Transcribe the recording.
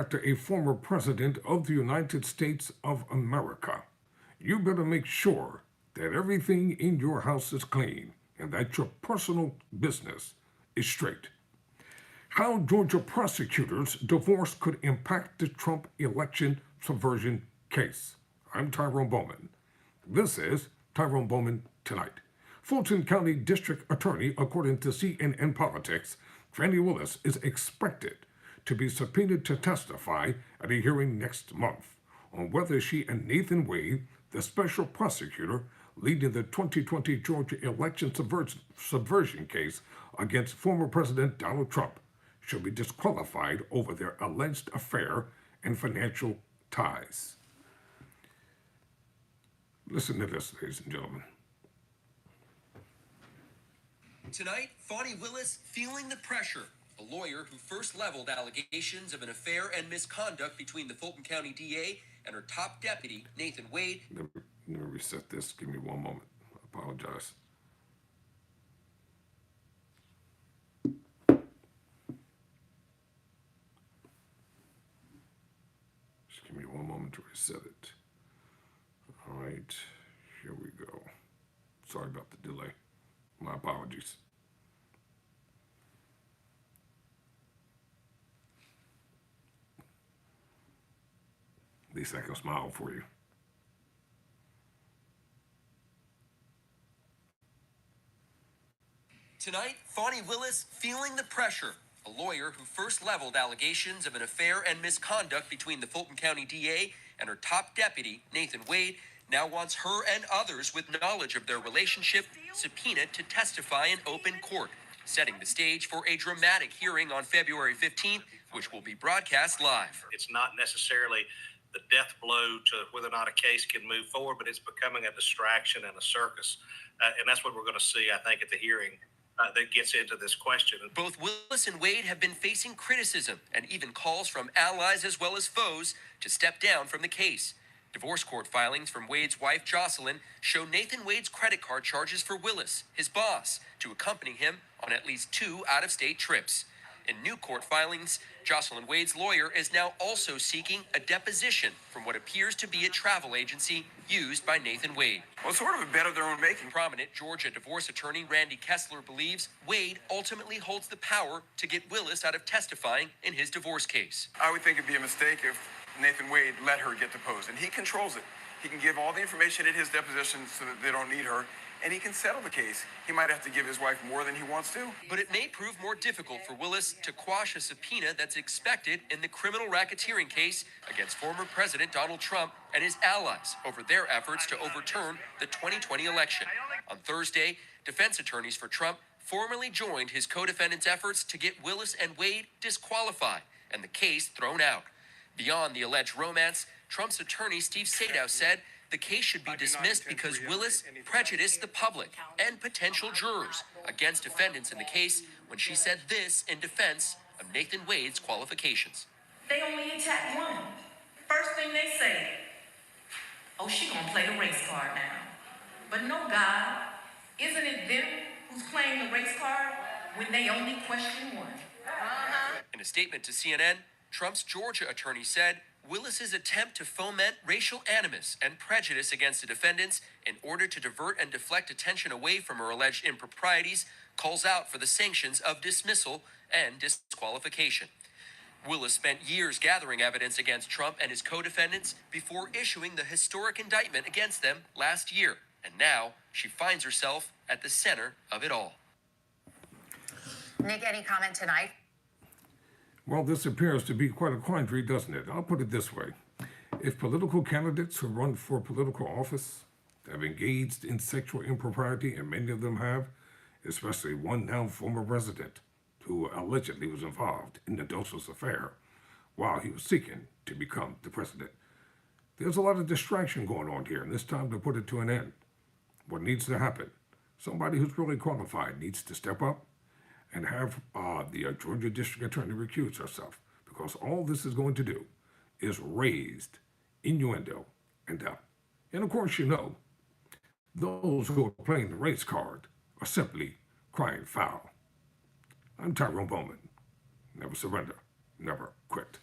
after a former president of the United States of America. You better make sure that everything in your house is clean and that your personal business is straight. How Georgia prosecutors' divorce could impact the Trump election subversion case. I'm Tyrone Bowman. This is Tyrone Bowman Tonight. Fulton County District Attorney, according to CNN Politics, Fani Willis is expected to be subpoenaed to testify at a hearing next month on whether she and Nathan Wade, the special prosecutor leading the 2020 Georgia election subversion case against former President Donald Trump, should be disqualified over their alleged affair and financial ties. Listen to this, ladies and gentlemen. Tonight, Fani Willis feeling the pressure. A lawyer who first leveled allegations of an affair and misconduct between the Fulton County DA and her top deputy, Nathan Wade. Let me reset this. Give me one moment. I apologize. Just give me one moment to reset it. All right, here we go. Sorry about the delay. My apologies. At least I can smile for you. Tonight, Fani Willis feeling the pressure. A lawyer who first leveled allegations of an affair and misconduct between the Fulton County DA and her top deputy, Nathan Wade, now wants her and others with knowledge of their relationship subpoenaed to testify in open court, setting the stage for a dramatic hearing on February 15th, which will be broadcast live. It's not necessarily the death blow to whether or not a case can move forward, but it's becoming a distraction and a circus. And that's what we're going to see, I think, at the hearing that gets into this question. Both Willis and Wade have been facing criticism and even calls from allies as well as foes to step down from the case. Divorce court filings from Wade's wife, Jocelyn, show Nathan Wade's credit card charges for Willis, his boss, to accompany him on at least 2 out-of-state trips. In new court filings, Jocelyn Wade's lawyer is now also seeking a deposition from what appears to be a travel agency used by Nathan Wade. Well, sort of a bet of their own making. Prominent Georgia divorce attorney Randy Kessler believes Wade ultimately holds the power to get Willis out of testifying in his divorce case. I would think it'd be a mistake if Nathan Wade let her get deposed, and he controls it. He can give all the information at his deposition so that they don't need her, and he can settle the case. He might have to give his wife more than he wants to. But it may prove more difficult for Willis to quash a subpoena that's expected in the criminal racketeering case against former President Donald Trump and his allies over their efforts to overturn the 2020 election. On Thursday, defense attorneys for Trump formally joined his co-defendants' efforts to get Willis and Wade disqualified and the case thrown out. Beyond the alleged romance, Trump's attorney Steve Sadow said the case should be dismissed because Willis prejudiced the public and potential jurors against defendants in the case when she said this in defense of Nathan Wade's qualifications. They only attack one. First thing they say, oh, she gonna play the race card now. But no, God, isn't it them who's playing the race card when they only question one? In a statement to CNN, Trump's Georgia attorney said Willis's attempt to foment racial animus and prejudice against the defendants in order to divert and deflect attention away from her alleged improprieties calls out for the sanctions of dismissal and disqualification. Willis spent years gathering evidence against Trump and his co-defendants before issuing the historic indictment against them last year. And now she finds herself at the center of it all. Nick, any comment tonight? Well, this appears to be quite a quandary, doesn't it? I'll put it this way. If political candidates who run for political office have engaged in sexual impropriety, and many of them have, especially one now former president who allegedly was involved in the Dosas affair while he was seeking to become the president, there's a lot of distraction going on here, and it's time to put it to an end. What needs to happen? Somebody who's really qualified needs to step up and have the Georgia District Attorney recuse herself, because all this is going to do is raise innuendo and doubt. And of course, you know, those who are playing the race card are simply crying foul. I'm Tyrone Bowman. Never surrender, never quit.